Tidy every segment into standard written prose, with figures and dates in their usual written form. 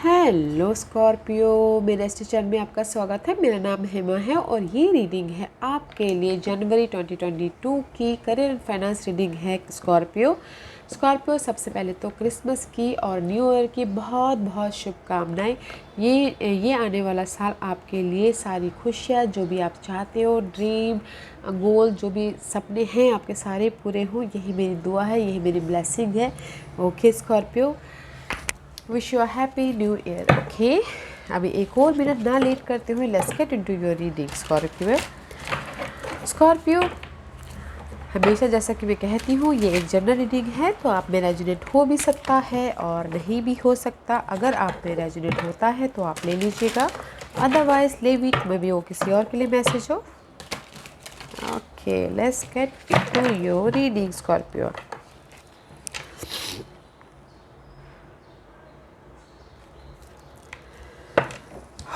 Hello Scorpio, मेरे इस channel में आपका स्वागत है। मेरा नाम हेमा है और ये रीडिंग है आपके लिए जनवरी 2022 की करियर एंड फाइनेंस रीडिंग है। स्कॉर्पियो सबसे पहले तो क्रिसमस की और न्यू ईयर की बहुत बहुत शुभकामनाएं। ये आने वाला साल आपके लिए सारी खुशियाँ, जो भी आप चाहते हो, ड्रीम गोल, जो भी सपने हैं आपके सारे पूरे हों, यही मेरी दुआ है, यही मेरी ब्लेसिंग है। Okay Scorpio, wish you happy new year. Okay, अभी एक और मिनट ना लेट करते हुए let's get into your reading Scorpio. हमेशा जैसा कि मैं कहती हूँ, ये एक जनरल रीडिंग है, तो आप में रेजोनेट हो भी सकता है और नहीं भी हो सकता। अगर आप में रेजोनेट होता है तो आप ले लीजिएगा, अदरवाइज लेव इट, मे बी वो किसी और के लिए मैसेज हो। Okay, let's get into your reading Scorpio.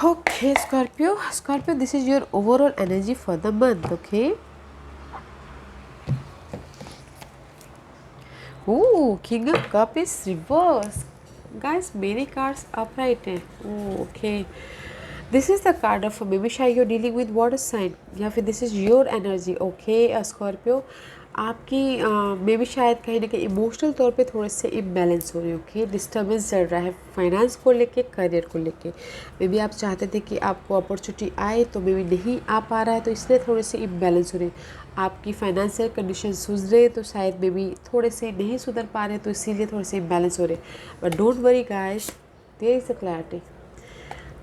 Okay, Scorpio, this is your overall energy for the month. Okay. Oh, King of Cup is reversed. Guys, many cards upright हैं. Oh, okay. This is the card of maybe शायद you're dealing with water sign, या फिर this is your energy. Okay, Scorpio, आपकी मे भी शायद कहीं ना कहीं इमोशनल तौर पे थोड़े से इम्बैलेंस हो रहे हो। ओके, डिस्टर्बेंस चल रहा है फाइनेंस को लेके, करियर को लेके। मे बी आप चाहते थे कि आपको अपॉर्चुनिटी आए, तो मे बी नहीं आ पा रहा है, तो इसलिए थोड़े से इम्बैलेंस हो रहे हैं। आपकी फाइनेंशियल कंडीशन सुधरे तो शायद मे बी थोड़े से नहीं सुधर पा रहे, तो इसीलिए थोड़े से इम्बैलेंस हो रहे। But don't worry guys, there is a clarity.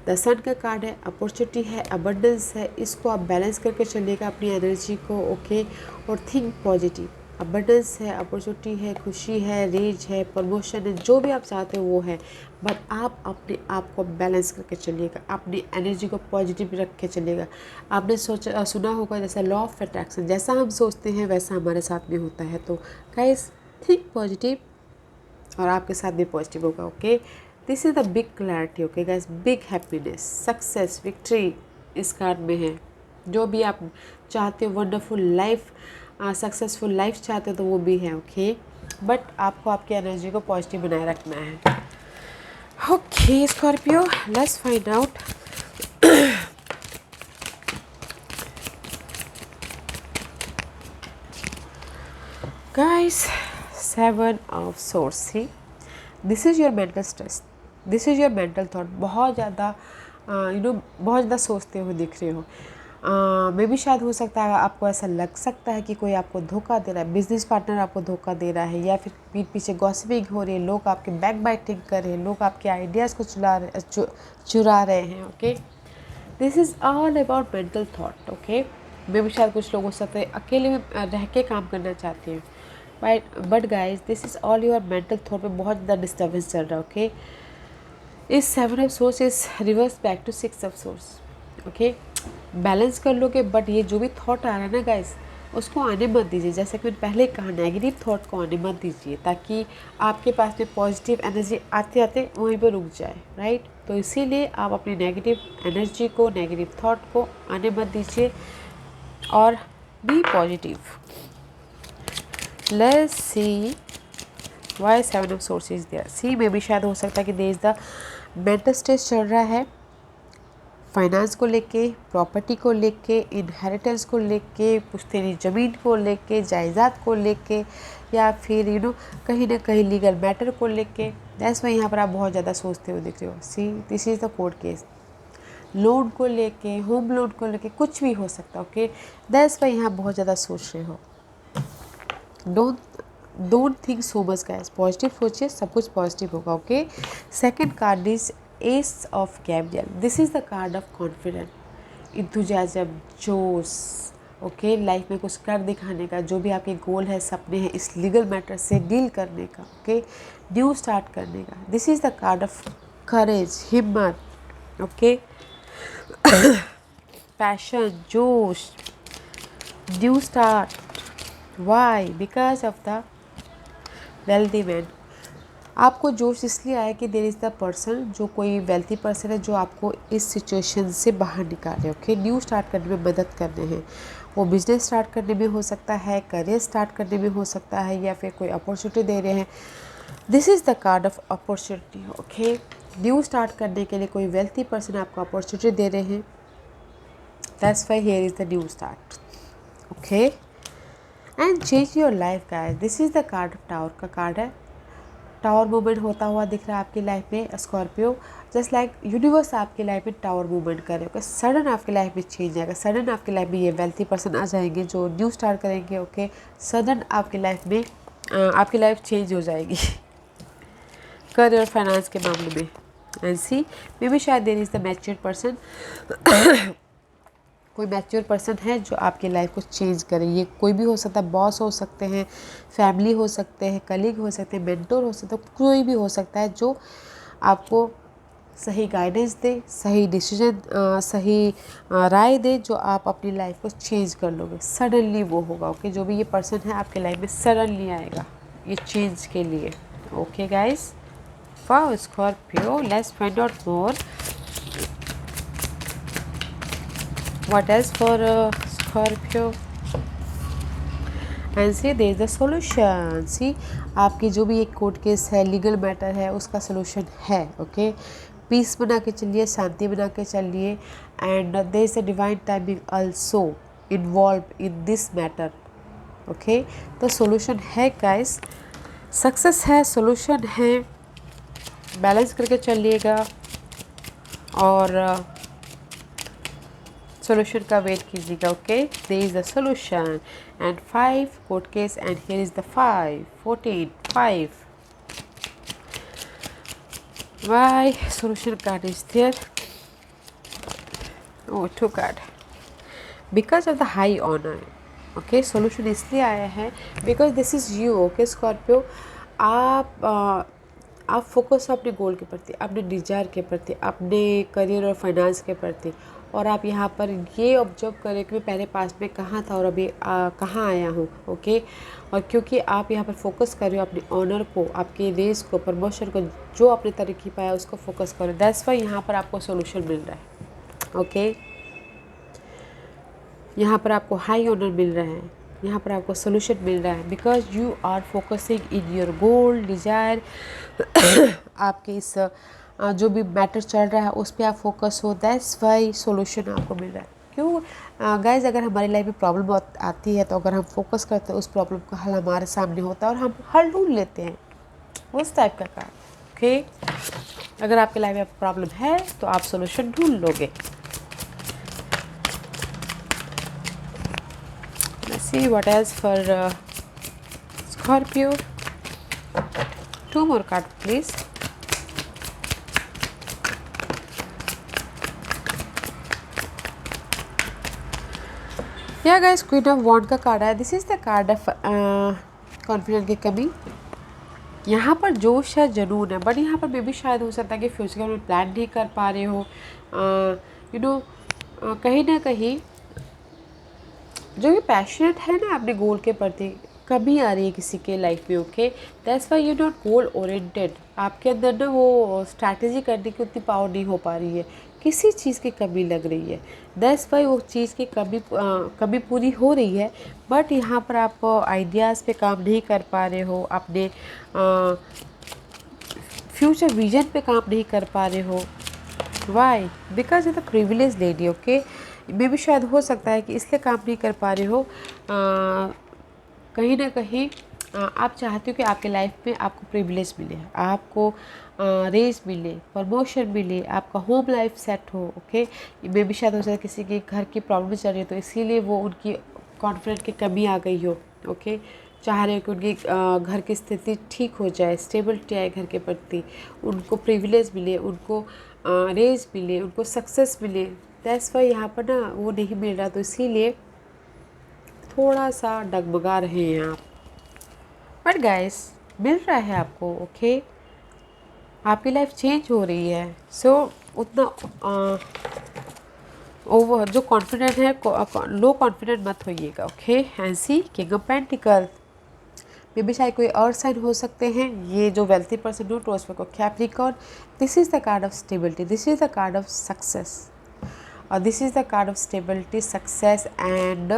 The sun का कार्ड है, अपॉर्चुनिटी है, अबंडेंस है, इसको आप बैलेंस करके चलिएगा अपनी एनर्जी को। ओके, और थिंक पॉजिटिव। अबंडेंस है, अपॉर्चुनिटी है, खुशी है, रेज है, प्रमोशन है, जो भी आप चाहते हो वो है। बट आप अपने आप को बैलेंस करके चलिएगा, अपनी एनर्जी को पॉजिटिव रख के चलिएगा। आपने सुना होगा जैसा लॉ ऑफ अट्रैक्शन, जैसा हम सोचते हैं वैसा हमारे साथ में होता है। तो गाइस, थिंक पॉजिटिव और आपके साथ भी पॉजिटिव होगा। Okay, this is the big clarity. Okay guys, big happiness, success, victory इस कार्ड में है। जो भी आप चाहते हो, वंडरफुल लाइफ, सक्सेसफुल लाइफ चाहते हो, तो वो भी है। ओके, बट आपको आपकी एनर्जी को पॉजिटिव बनाए रखना है। Okay Scorpio, let's find out. Guys, 7 of swords. See, this is your mental stress, this is your mental thought. बहुत ज़्यादा बहुत ज़्यादा सोचते हुए दिख रहे हो। मे भी शायद हो सकता है आपको ऐसा लग सकता है कि कोई आपको धोखा दे रहा है, बिजनेस पार्टनर आपको धोखा दे रहा है, या फिर पीठ पीछे गॉसिपिंग हो रही है, लोग आपके बैक बाइटिंग कर रहे हैं, लोग आपके आइडियाज़ को चुरा रहे हैं। Okay, this is all about mental thought. Okay, maybe शायद कुछ लोग हो सकते हैं अकेले में रह के काम करना चाहते हैं, but guys, this is all your mental thought पे बहुत ज़्यादा डिस्टर्बेंस चल रहा है। ओके, इस 7 of source is reverse back to 6 of swords. Okay, balance कर लोगे, बट ये जो भी थॉट आ रहा है ना गाइस, उसको आने मत दीजिए। जैसे कि मैंने पहले कहा, नेगेटिव थॉट को आने मत दीजिए, ताकि आपके पास में पॉजिटिव एनर्जी आते आते वहीं पर रुक जाए। राइट, तो इसीलिए आप अपनी नेगेटिव एनर्जी को, नेगेटिव थॉट को आने मत दीजिए और be positive. Let's see why 7 of source is there. See में भी शायद हो सकता है कि there is the mental stress चल रहा है, फाइनेंस को लेके, प्रॉपर्टी को लेके, इनहेरिटेंस को लेके, पुश्तैनी ज़मीन को लेके, जायदाद को लेके, या फिर कहीं ना कहीं लीगल मैटर को लेके। दैट्स वाई यहाँ पर आप बहुत ज़्यादा सोचते हुए दिख रहे हो। See, this is the court case. Loan को लेके, होम लोन को लेके, कुछ भी हो सकता है। ओके, दैट्स वाई यहाँ बहुत ज़्यादा सोच रहे हो। Don't think so much guys, positive सोचिए, सब कुछ पॉजिटिव होगा। Okay, second card is S of Gabriel. This is the card of confident, enthusiasm, जोश। ओके, लाइफ में कुछ कर दिखाने का, जो भी आपके गोल है, सपने हैं, इस लीगल मैटर से डील करने का। ओके, न्यू स्टार्ट करने का। This is the card of courage, हिम्मत। ओके, पैशन, जोश, new start. Why? Because of the wealthy man. आपको जोश इसलिए आया कि देयर इज़ द पर्सन, जो कोई वेल्थी पर्सन है, जो आपको इस सिचुएशन से बाहर निकाले। ओके, न्यू स्टार्ट करने में मदद करने हैं। वो बिजनेस स्टार्ट करने में हो सकता है, करियर स्टार्ट करने में हो सकता है, या फिर कोई अपॉर्चुनिटी दे रहे हैं। This is the card of opportunity. Okay, new start करने के लिए कोई वेल्थी पर्सन आपको अपॉर्चुनिटी दे रहे हैं। That's why here is the new start. Okay, and change your life guys. This is the card, tower का कार्ड है। टावर मूवमेंट होता हुआ दिख रहा है आपकी लाइफ में स्कॉर्पियो। जस्ट लाइक यूनिवर्स आपकी लाइफ में टावर मूवमेंट करेगा, सडन आपकी लाइफ में चेंज आएगा, सडन आपकी लाइफ में ये वेल्थी पर्सन आ जाएंगे जो न्यू स्टार्ट करेंगे। ओके, सडन आपकी लाइफ में आपकी लाइफ चेंज हो जाएगी करियर और फाइनेंस के मामले में। एंड सी मे बी शायद there is the mature person कोई मैच्योर पर्सन है जो आपकी लाइफ को चेंज करे। ये कोई भी हो सकता है, बॉस हो सकते हैं, फैमिली हो सकते हैं, कलीग हो सकते हैं, मेंटोर हो सकते हैं, कोई भी हो सकता है जो आपको सही गाइडेंस दे, सही डिसीजन, सही राय दे, जो आप अपनी लाइफ को चेंज कर लोगे। सडनली वो होगा। ओके, जो भी ये पर्सन है आपके लाइफ में सडनली आएगा ये चेंज के लिए। Okay guys, for Scorpio let's find out more what else for Scorpio and see there is the solution। see आपकी जो भी एक कोर्ट केस है, लीगल मैटर है, उसका सोल्यूशन है। ओके, पीस बना के चलिए, शांति बना के चलिए। And there is a divine timing also involve in this matter. Okay, तो सोल्यूशन है गाइस, सक्सेस है, सोल्यूशन है। बैलेंस करके चलिएगा और सोल्यूशन का वेट कीजिएगा। Okay, there is the solution and 5 court case and here is the 5 14 5 why solution card is there. Oh 2 card because of the high honour. Okay, solution इसलिए आया है because this is you. Okay Scorpio, आप focus हो अपने गोल के प्रति, अपने Dzire के प्रति, अपने करियर और फाइनेंस के प्रति। और आप यहाँ पर ये ऑब्जर्व करें कि मैं पहले पास में कहाँ था और अभी कहाँ आया हूँ। ओके, और क्योंकि आप यहाँ पर फोकस कर रहे हो अपने ऑनर को, आपके रेस को, प्रमोशन को, जो अपने तरीके पाया उसको फोकस करो। दैट्स वाई यहाँ पर आपको सोल्यूशन मिल रहा है। ओके, यहाँ पर आपको हाई ऑनर मिल रहा है, यहाँ पर आपको सोल्यूशन मिल रहा है because you are focusing in your goal desire. आपके इस जो भी मैटर चल रहा है उस पर आप फोकस हो। दैट्स वाई सोल्यूशन आपको मिल रहा है। क्यों गाइज, अगर हमारी लाइफ में प्रॉब्लम आती है तो अगर हम फोकस करते हैं उस प्रॉब्लम का हल हमारे सामने होता है और हम हल ढूंढ लेते हैं, उस टाइप का काम। ओके, अगर आपके लाइफ में प्रॉब्लम है तो आप सोल्यूशन ढूंढ लोगे। Let's see what else for Scorpio. 2 more cards, please. Yeah, guys, Queen of Wands का कार्ड है। This is the card of confidence की कमी। यहाँ पर जोश है, जुनून है, बट यहाँ पर मे भी शायद हो सकता है कि फ्यूचर में प्लान नहीं कर पा रहे हो। कहीं ना कहीं जो भी पैशनेट है ना अपने गोल के प्रति, कमी आ रही है किसी के लाइफ में। Okay, that's why you not goal oriented. आपके अंदर ना वो स्ट्रैटेजी करने की उतनी पावर नहीं हो पा रही है, किसी चीज़ की कमी लग रही है। दैट्स वाई वो चीज़ की कमी पूरी हो रही है, बट यहाँ पर आप आइडियाज़ पे काम नहीं कर पा रहे हो, अपने फ्यूचर विजन पे काम नहीं कर पा रहे हो। Why? Because of the privilege lady. Okay, maybe शायद हो सकता है कि इसलिए काम नहीं कर पा रहे हो। कहीं ना कहीं आप चाहते हो कि आपके लाइफ में आपको प्रिविलेज मिले, आपको रेस मिले, प्रमोशन मिले, आपका होम लाइफ सेट हो। ओके, मे भी शायद हो सकता है किसी के घर की प्रॉब्लम चल रही है तो इसीलिए वो उनकी कॉन्फिडेंस की कमी आ गई हो। ओके, चाह रहे हो कि उनकी घर की स्थिति ठीक हो जाए, स्टेबिलिटी आए घर के प्रति, उनको प्रिविलेज मिले, उनको रेस मिले, उनको सक्सेस मिले। दैट्स वाई यहाँ पर ना वो नहीं मिल रहा, तो इसीलिए थोड़ा सा डगमगा रहे हैं आप। बट गाइस, मिल रहा है आपको। ओके, आपकी लाइफ चेंज हो रही है। सो उतना ओवर जो कॉन्फिडेंट है, लो कॉन्फिडेंट मत होइएगा। Okay, and see king of pentacles, may B शायद कोई और साइन हो सकते हैं। ये जो वेल्थी पर्सन हो तो उसमें को Capricorn. This is the card of stability, this is the card of success, और this is the card of stability, success and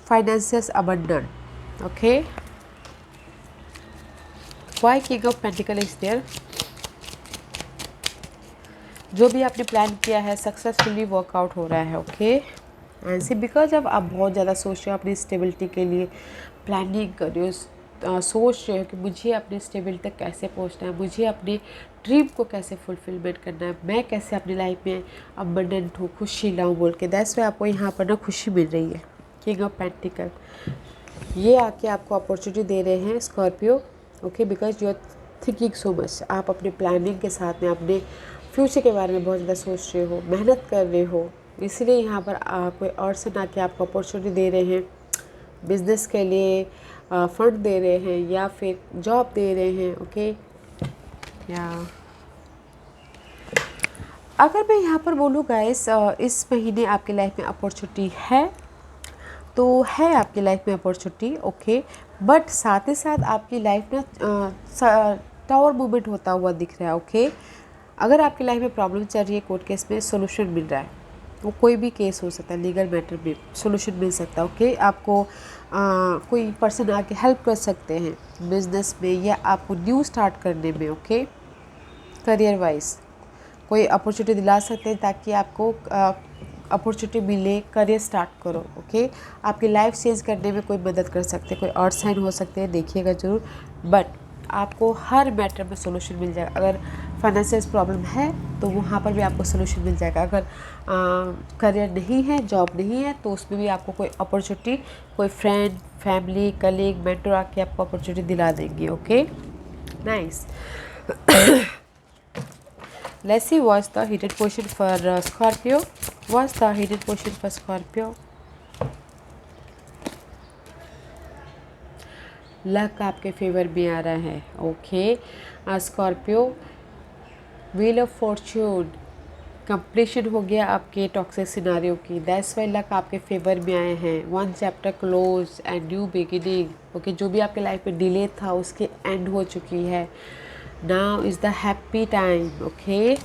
finances abundant. Okay, why king of pentacle is there? जो भी आपने plan किया है successfully workout हो रहा है। Okay, and C because अब आप बहुत ज़्यादा सोच रहे हो अपनी स्टेबिलिटी के लिए, प्लानिंग कर रहे हो, सोच रहे हो कि मुझे अपनी स्टेबिलिटी तक कैसे पहुंचना है, मुझे अपने ड्रीम को कैसे फुलफिलमेंट करना है, मैं कैसे अपनी लाइफ में अबंडेंट हूँ, खुशी लाऊँ बोल के। दैट्स वाई आपको यहाँ पर ना खुशी मिल रही है। किंग ऑफ पेंटिकल ये आके आपको अपॉर्चुनिटी दे रहे हैं Scorpio. Okay, because you are thinking so much, आप अपने प्लानिंग के साथ में अपने फ्यूचर के बारे में बहुत ज़्यादा सोच रहे हो, मेहनत कर रहे हो, इसलिए यहाँ पर कोई और से ना के आपको अपॉर्चुनिटी दे रहे हैं, बिजनेस के लिए फंड दे रहे हैं या फिर जॉब दे रहे हैं। ओके, या अगर मैं यहाँ पर बोलूँ गाइस, इस महीने आपकी लाइफ में अपॉर्चुनिटी है तो है आपकी लाइफ में अपॉर्चुनिटी। ओके, बट साथ ही साथ आपकी लाइफ में टावर मूवमेंट होता हुआ दिख रहा है। ओके, अगर आपकी लाइफ में प्रॉब्लम चल रही है, कोर्ट केस में सोल्यूशन मिल रहा है, वो कोई भी केस हो सकता है, लीगल मैटर में सोल्यूशन मिल सकता है। ओके, आपको कोई पर्सन आके हेल्प कर सकते हैं बिजनेस में या आपको न्यू स्टार्ट करने में। ओके, करियर वाइज कोई अपॉर्चुनिटी दिला सकते हैं ताकि आपको अपॉर्चुनिटी मिले, करियर स्टार्ट करो। ओके, आपकी लाइफ चेंज करने में कोई मदद कर सकते हैं, कोई और साइन हो सकते हैं, देखिएगा ज़रूर। बट आपको हर मैटर में सोल्यूशन मिल जाएगा। अगर फाइनेंशियल प्रॉब्लम है तो वहाँ पर भी आपको सोल्यूशन मिल जाएगा। अगर करियर नहीं है, जॉब नहीं है, तो उसमें भी आपको कोई अपॉर्चुनिटी, कोई फ्रेंड, फैमिली, कलीग, मेंटर आके आपको अपॉर्चुनिटी दिला देंगे। Okay, nice. Let's see what's the hidden position for Scorpio. What's the hidden position for Scorpio? Luck आपके फेवर में आ रहा है। Okay Scorpio, wheel of Fortune, completion हो गया आपके टॉक्सिक सिनारियो की। दैट्स वाई लक आपके फेवर में आए हैं। One chapter close and new beginning. Okay, जो भी आपके लाइफ में डिले था उसकी एंड हो चुकी है। Now is the happy time. Okay,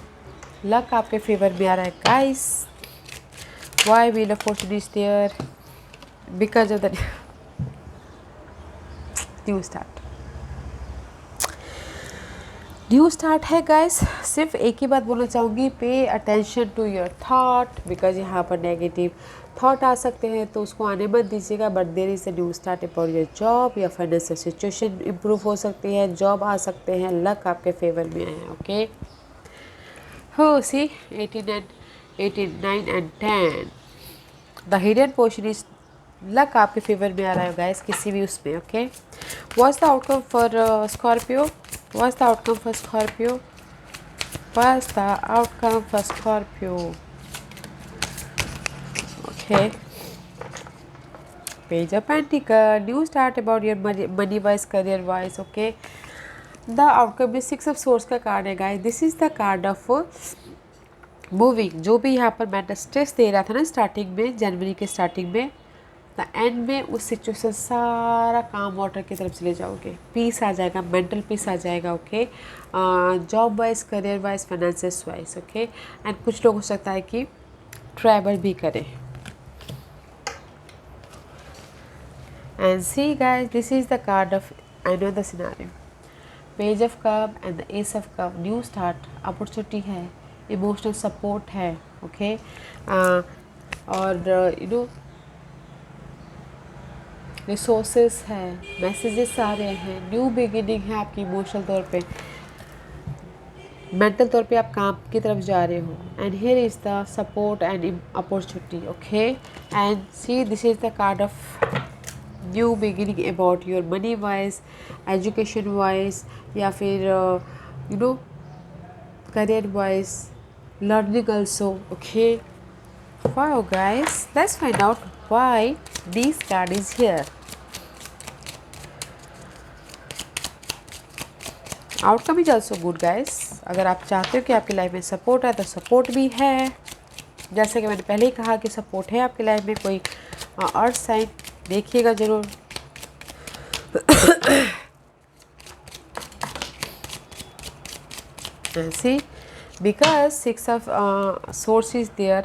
luck आपके फेवर में आ रहा है guys. Why wheel of fortune is there? Because of the new start. New start है गाइस। सिर्फ एक ही बात बोलना चाहूँगी, pay attention to your thought, because यहाँ पर नेगेटिव थॉट आ सकते हैं तो उसको आने मत दीजिएगा। But there is a new start about your job या फाइनेंशियल सिचुएशन इम्प्रूव हो सकती है, जॉब आ सकते हैं, लक आपके फेवर में है। ओके, हो सी 18 and 18, 9 and 10, the hidden portion is luck आपके फेवर में आ रहा है गाइस किसी भी उसमें। Okay, what's the outcome for Scorpio? What's the outcome for Scorpio? What's the outcome for Scorpio? Okay, page of pentacle, new start about your money wise, career wise. Okay, the outcome में 6 of source का card है guys. This is the card of moving. जो भी यहाँ पर मैंने stress दे रहा था ना स्टार्टिंग में, जनवरी के स्टार्टिंग में, द एंड में उस सिचुएशन सारा काम वाटर की तरफ चले जाओगे, पीस आ जाएगा, मेंटल पीस आ जाएगा। Okay, job wise, career wise, finances wise. Okay, and कुछ लोग हो सकता है कि ट्रैवल भी करें। And see guys, this is the card of another scenario, page of cup and the ace of cup. New start, opportunity है, emotional support है। ओके, और यू नो रिसोर्सेस है, मैसेजेस आ रहे हैं, न्यू बिगिनिंग है आपकी। इमोशनल तौर पे, मेंटल तौर पे आप काम की तरफ जा रहे हो। And here is the support and opportunity. Okay, and C this is the card of new beginning about your money wise, education wise, या फिर you know career wise, learning also. Okay, wow guys, let's find out why this card is here. Outcome is also good guys. अगर आप चाहते हो कि आपकी life में support है तो सपोर्ट भी है। जैसे कि मैंने पहले ही कहा कि सपोर्ट है आपकी लाइफ में। कोई अर्थ साइन देखिएगा जरूर। See, because 6 of swords is there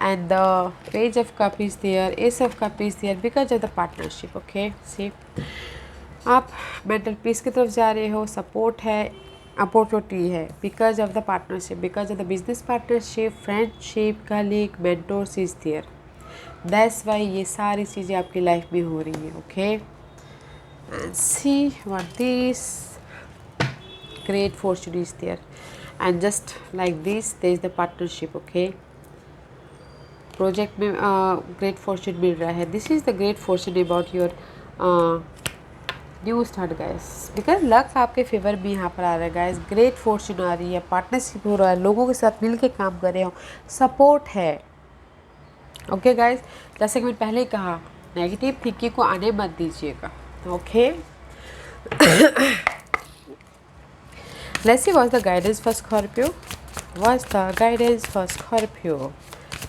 and the page of cup is there, ace of cup is there, because of the partnership. Okay, see, आप मेंटल पीस की तरफ जा रहे हो, सपोर्ट है, अपॉर्चुनिटी है because of the partnership, because of the business partnership, friendship, colleague, mentors is there, that's why ये सारी चीज़ें आपकी लाइफ में हो रही है. Okay, and see what this great fortune is there, and just like this there is the partnership. Okay, project में great Fortune मिल रहा है. This is the great Fortune about your new start guys, because luck आपके favour में यहाँ पर आ रहा है guys. Great Fortune आ रही है, पार्टनरशिप हो रहा है, लोगों के साथ मिल के काम कर रहे हो, सपोर्ट है. ओके गाइस, जैसे कि मैंने पहले ही कहा, नेगेटिव थिंकिंग को आने मत दीजिएगा. Okay, let's see what's the guidance for Scorpio. What's the guidance for Scorpio?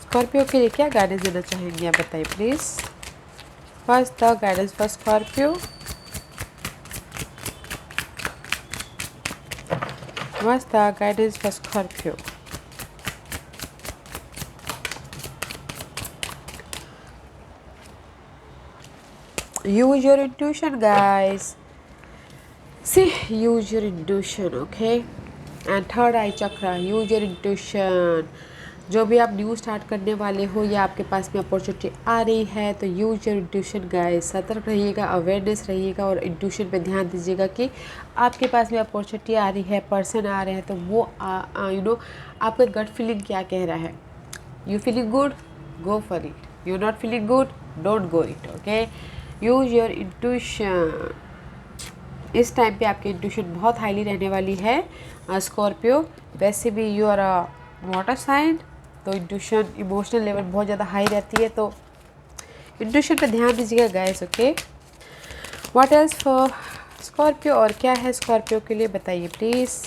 Scorpio के लिए क्या गाइडेंस देना चाहेंगे आप बताइए please. What's the guidance for Scorpio? What's the guidance for Scorpio? Use your intuition guys. See, use your intuition. Okay, and third eye chakra, use your intuition. जो भी आप न्यू स्टार्ट करने वाले हो या आपके पास में अपॉर्चुनिटी आ रही है तो यूज योर इंट्यूशन गाइस. सतर्क रहिएगा, अवेयरनेस रहिएगा और इंट्यूशन पे ध्यान दीजिएगा कि आपके पास में अपॉर्चुनिटी आ रही है, पर्सन आ रहे हैं, तो वो आपका गट फीलिंग क्या कह रहा है. You feeling good, go for it. You not feeling good, don't go it. Okay, use your intuition. इस टाइम पे आपकी इंट्यूशन बहुत हाईली रहने वाली है स्कॉर्पियो. वैसे भी you are a water sign, तो इंट्यूशन इमोशनल लेवल बहुत ज़्यादा हाई रहती है, तो इंट्यूशन पे ध्यान दीजिएगा guys. Okay, what else for Scorpio, और क्या है स्कॉर्पियो के लिए बताइए please.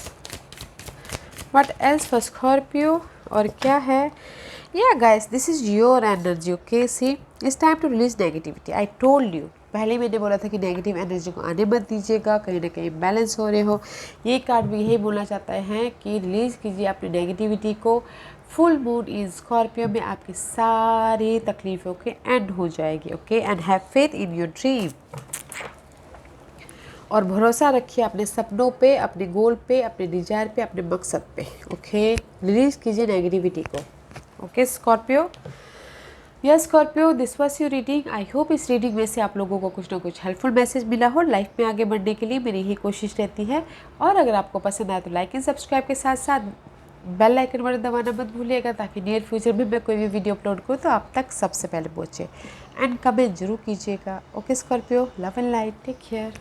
What else for Scorpio, और क्या है. या guys, this is your energy. Okay, see, it's time to release negativity. I told you, पहले मैंने बोला था कि नेगेटिव एनर्जी को आने मत दीजिएगा, कहीं ना कहीं बैलेंस हो रहे हो. ये कार्ड भी यही बोलना चाहता है कि रिलीज़ कीजिए अपनी नेगेटिविटी को. फुल मून इन स्कॉर्पियो में आपकी सारी तकलीफ़ों के एंड हो जाएगी. Okay, and have faith in your dream, और भरोसा रखिए अपने सपनों पे, अपने गोल पे, अपने डिजायर पे, अपने मकसद पे. ओके, रिलीज़ कीजिए नेगेटिविटी को. Okay Scorpio. Yes Scorpio, this was your reading. I hope इस रीडिंग में से आप लोगों को कुछ ना कुछ हेल्पफुल मैसेज मिला हो. लाइफ में आगे बढ़ने के लिए मेरी यही कोशिश रहती है. और अगर आपको पसंद आए तो लाइक एंड सब्सक्राइब के साथ साथ बेल आइकन बटन दबाना मत भूलिएगा, ताकि नियर फ्यूचर में मैं कोई भी वीडियो अपलोड करूँ तो आप तक सबसे पहले पहुँचे. एंड कमेंट जरूर कीजिएगा. Okay Scorpio, love and light, take care.